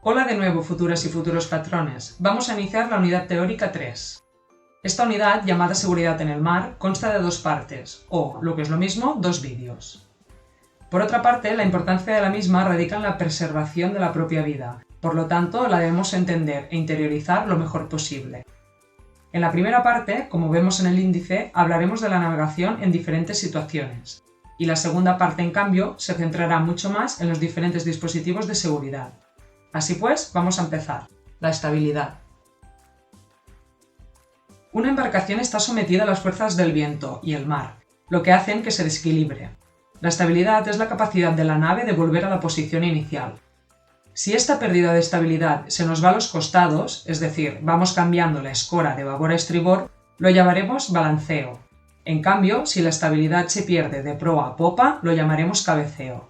Hola de nuevo, futuras y futuros patrones. Vamos a iniciar la unidad teórica 3. Esta unidad, llamada Seguridad en el mar, consta de dos partes, o, lo que es lo mismo, dos vídeos. Por otra parte, la importancia de la misma radica en la preservación de la propia vida, por lo tanto, la debemos entender e interiorizar lo mejor posible. En la primera parte, como vemos en el índice, hablaremos de la navegación en diferentes situaciones, y la segunda parte, en cambio, se centrará mucho más en los diferentes dispositivos de seguridad. Así pues, vamos a empezar. La estabilidad. Una embarcación está sometida a las fuerzas del viento y el mar, lo que hacen que se desequilibre. La estabilidad es la capacidad de la nave de volver a la posición inicial. Si esta pérdida de estabilidad se nos va a los costados, es decir, vamos cambiando la escora de babor a estribor, lo llamaremos balanceo. En cambio, si la estabilidad se pierde de proa a popa, lo llamaremos cabeceo.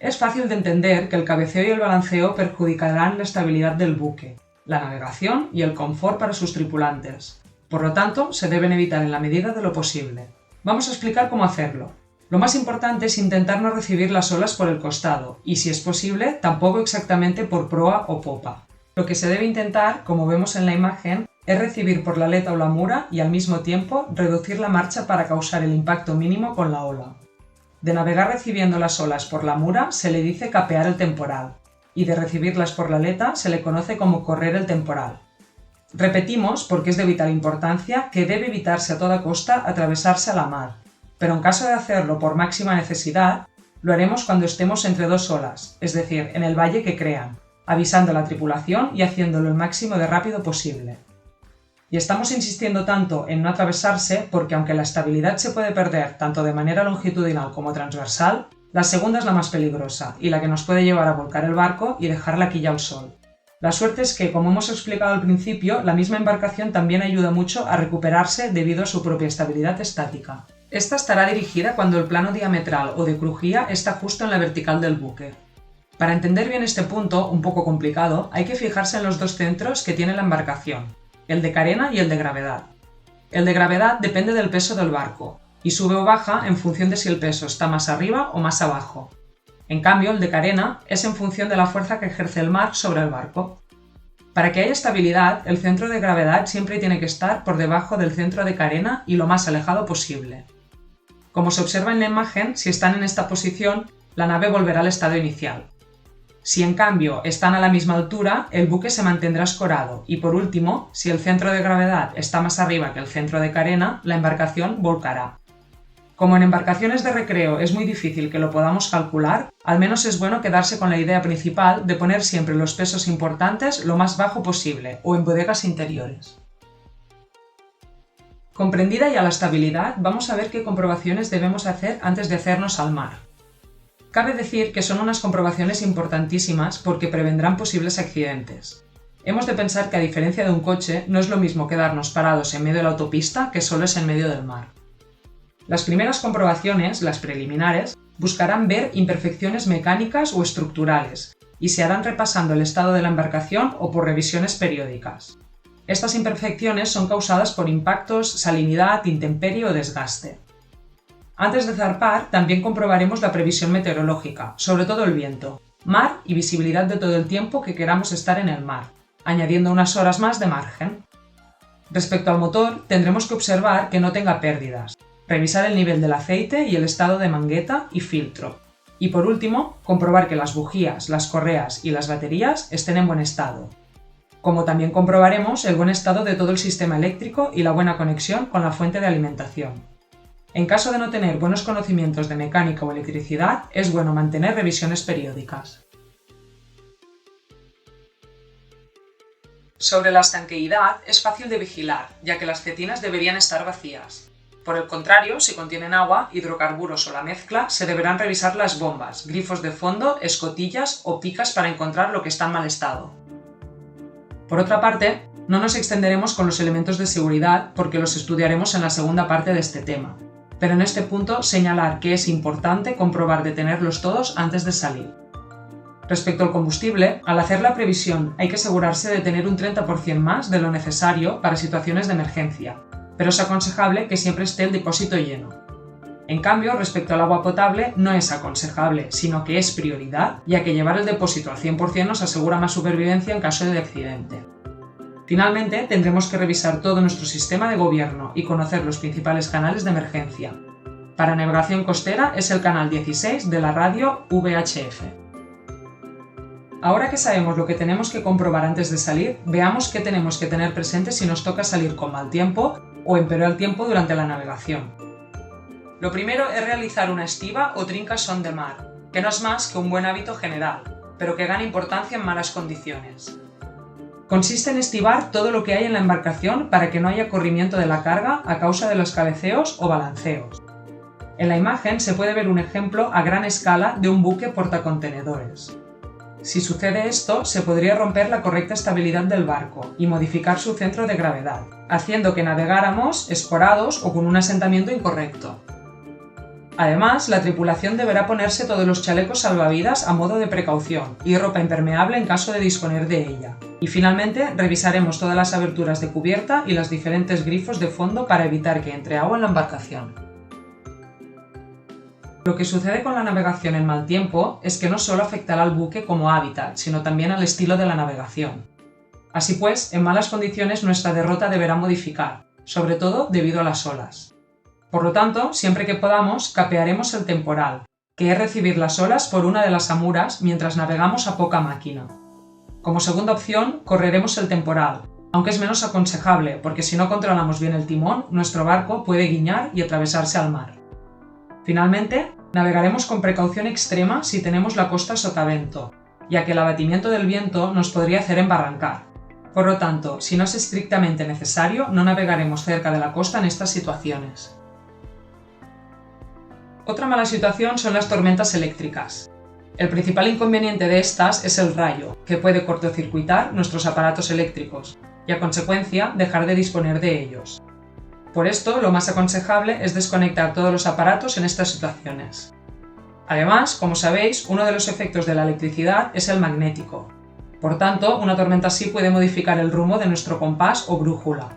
Es fácil de entender que el cabeceo y el balanceo perjudicarán la estabilidad del buque, la navegación y el confort para sus tripulantes. Por lo tanto, se deben evitar en la medida de lo posible. Vamos a explicar cómo hacerlo. Lo más importante es intentar no recibir las olas por el costado y, si es posible, tampoco exactamente por proa o popa. Lo que se debe intentar, como vemos en la imagen, es recibir por la aleta o la mura y al mismo tiempo reducir la marcha para causar el impacto mínimo con la ola. De navegar recibiendo las olas por la mura se le dice capear el temporal, y de recibirlas por la aleta se le conoce como correr el temporal. Repetimos, porque es de vital importancia, que debe evitarse a toda costa atravesarse a la mar, pero en caso de hacerlo por máxima necesidad, lo haremos cuando estemos entre dos olas, es decir, en el valle que crean, avisando a la tripulación y haciéndolo el máximo de rápido posible. Y estamos insistiendo tanto en no atravesarse porque aunque la estabilidad se puede perder tanto de manera longitudinal como transversal, la segunda es la más peligrosa y la que nos puede llevar a volcar el barco y dejar la quilla al sol. La suerte es que, como hemos explicado al principio, la misma embarcación también ayuda mucho a recuperarse debido a su propia estabilidad estática. Esta estará dirigida cuando el plano diametral o de crujía está justo en la vertical del buque. Para entender bien este punto, un poco complicado, hay que fijarse en los dos centros que tiene la embarcación, el de carena y el de gravedad. El de gravedad depende del peso del barco, y sube o baja en función de si el peso está más arriba o más abajo. En cambio, el de carena es en función de la fuerza que ejerce el mar sobre el barco. Para que haya estabilidad, el centro de gravedad siempre tiene que estar por debajo del centro de carena y lo más alejado posible. Como se observa en la imagen, si están en esta posición, la nave volverá al estado inicial. Si en cambio están a la misma altura, el buque se mantendrá escorado y por último, si el centro de gravedad está más arriba que el centro de carena, la embarcación volcará. Como en embarcaciones de recreo es muy difícil que lo podamos calcular, al menos es bueno quedarse con la idea principal de poner siempre los pesos importantes lo más bajo posible o en bodegas interiores. Comprendida ya la estabilidad, vamos a ver qué comprobaciones debemos hacer antes de hacernos al mar. Cabe decir que son unas comprobaciones importantísimas porque prevendrán posibles accidentes. Hemos de pensar que a diferencia de un coche, no es lo mismo quedarnos parados en medio de la autopista que solos en medio del mar. Las primeras comprobaciones, las preliminares, buscarán ver imperfecciones mecánicas o estructurales y se harán repasando el estado de la embarcación o por revisiones periódicas. Estas imperfecciones son causadas por impactos, salinidad, intemperie o desgaste. Antes de zarpar, también comprobaremos la previsión meteorológica, sobre todo el viento, mar y visibilidad de todo el tiempo que queramos estar en el mar, añadiendo unas horas más de margen. Respecto al motor, tendremos que observar que no tenga pérdidas, revisar el nivel del aceite y el estado de mangueta y filtro. Y por último, comprobar que las bujías, las correas y las baterías estén en buen estado. Como también comprobaremos el buen estado de todo el sistema eléctrico y la buena conexión con la fuente de alimentación. En caso de no tener buenos conocimientos de mecánica o electricidad, es bueno mantener revisiones periódicas. Sobre la estanqueidad es fácil de vigilar, ya que las cetinas deberían estar vacías. Por el contrario, si contienen agua, hidrocarburos o la mezcla, se deberán revisar las bombas, grifos de fondo, escotillas o picas para encontrar lo que está en mal estado. Por otra parte, no nos extenderemos con los elementos de seguridad porque los estudiaremos en la segunda parte de este tema, pero en este punto señalar que es importante comprobar de tenerlos todos antes de salir. Respecto al combustible, al hacer la previsión hay que asegurarse de tener un 30% más de lo necesario para situaciones de emergencia, pero es aconsejable que siempre esté el depósito lleno. En cambio, respecto al agua potable, no es aconsejable, sino que es prioridad, ya que llevar el depósito al 100% nos asegura más supervivencia en caso de accidente. Finalmente, tendremos que revisar todo nuestro sistema de gobierno y conocer los principales canales de emergencia. Para navegación costera es el canal 16 de la radio VHF. Ahora que sabemos lo que tenemos que comprobar antes de salir, veamos qué tenemos que tener presente si nos toca salir con mal tiempo o empeoró el tiempo durante la navegación. Lo primero es realizar una estiba o trinca son de mar, que no es más que un buen hábito general, pero que gana importancia en malas condiciones. Consiste en estibar todo lo que hay en la embarcación para que no haya corrimiento de la carga a causa de los cabeceos o balanceos. En la imagen se puede ver un ejemplo a gran escala de un buque portacontenedores. Si sucede esto, se podría romper la correcta estabilidad del barco y modificar su centro de gravedad, haciendo que navegáramos esporados o con un asentamiento incorrecto. Además, la tripulación deberá ponerse todos los chalecos salvavidas a modo de precaución y ropa impermeable en caso de disponer de ella. Y finalmente, revisaremos todas las aberturas de cubierta y los diferentes grifos de fondo para evitar que entre agua en la embarcación. Lo que sucede con la navegación en mal tiempo es que no solo afectará al buque como hábitat, sino también al estilo de la navegación. Así pues, en malas condiciones nuestra derrota deberá modificar, sobre todo debido a las olas. Por lo tanto, siempre que podamos, capearemos el temporal, que es recibir las olas por una de las amuras mientras navegamos a poca máquina. Como segunda opción, correremos el temporal, aunque es menos aconsejable, porque si no controlamos bien el timón, nuestro barco puede guiñar y atravesarse al mar. Finalmente, navegaremos con precaución extrema si tenemos la costa a sotavento, ya que el abatimiento del viento nos podría hacer embarrancar. Por lo tanto, si no es estrictamente necesario, no navegaremos cerca de la costa en estas situaciones. Otra mala situación son las tormentas eléctricas. El principal inconveniente de estas es el rayo, que puede cortocircuitar nuestros aparatos eléctricos y, a consecuencia, dejar de disponer de ellos. Por esto, lo más aconsejable es desconectar todos los aparatos en estas situaciones. Además, como sabéis, uno de los efectos de la electricidad es el magnético. Por tanto, una tormenta así puede modificar el rumbo de nuestro compás o brújula.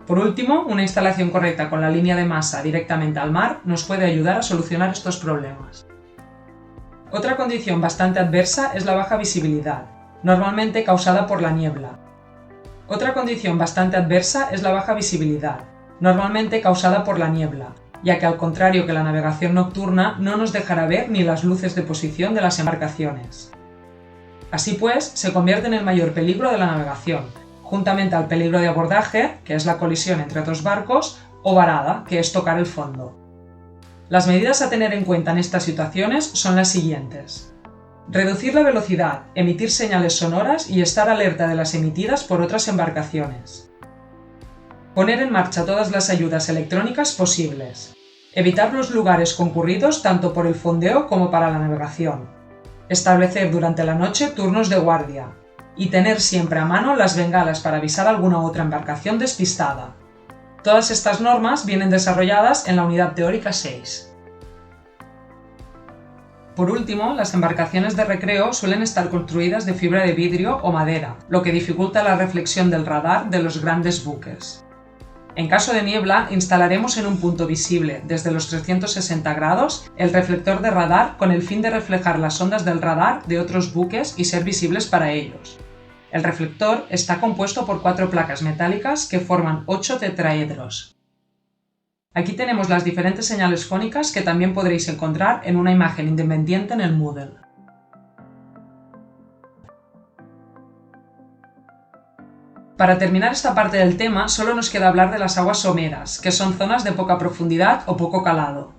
Por último, una instalación correcta con la línea de masa directamente al mar nos puede ayudar a solucionar estos problemas. Otra condición bastante adversa es la baja visibilidad, normalmente causada por la niebla. Ya que al contrario que la navegación nocturna, no nos dejará ver ni las luces de posición de las embarcaciones. Así pues, se convierte en el mayor peligro de la navegación, juntamente al peligro de abordaje, que es la colisión entre otros barcos, o varada, que es tocar el fondo. Las medidas a tener en cuenta en estas situaciones son las siguientes. Reducir la velocidad, emitir señales sonoras y estar alerta de las emitidas por otras embarcaciones. Poner en marcha todas las ayudas electrónicas posibles. Evitar los lugares concurridos tanto por el fondeo como para la navegación. Establecer durante la noche turnos de guardia. Y tener siempre a mano las bengalas para avisar a alguna otra embarcación despistada. Todas estas normas vienen desarrolladas en la Unidad Teórica 6. Por último, las embarcaciones de recreo suelen estar construidas de fibra de vidrio o madera, lo que dificulta la reflexión del radar de los grandes buques. En caso de niebla, instalaremos en un punto visible, desde los 360 grados, el reflector de radar con el fin de reflejar las ondas del radar de otros buques y ser visibles para ellos. El reflector está compuesto por 4 placas metálicas que forman 8 tetraedros. Aquí tenemos las diferentes señales fónicas que también podréis encontrar en una imagen independiente en el Moodle. Para terminar esta parte del tema, solo nos queda hablar de las aguas someras, que son zonas de poca profundidad o poco calado.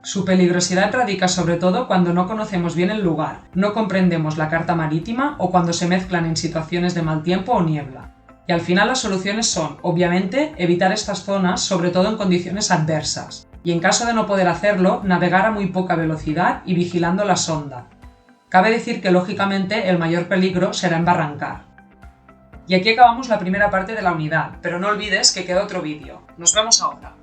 Su peligrosidad radica sobre todo cuando no conocemos bien el lugar, no comprendemos la carta marítima o cuando se mezclan en situaciones de mal tiempo o niebla. Y al final las soluciones son, obviamente, evitar estas zonas, sobre todo en condiciones adversas, y en caso de no poder hacerlo, navegar a muy poca velocidad y vigilando la sonda. Cabe decir que lógicamente el mayor peligro será embarrancar. Y aquí acabamos la primera parte de la unidad, pero no olvides que queda otro vídeo. Nos vemos ahora.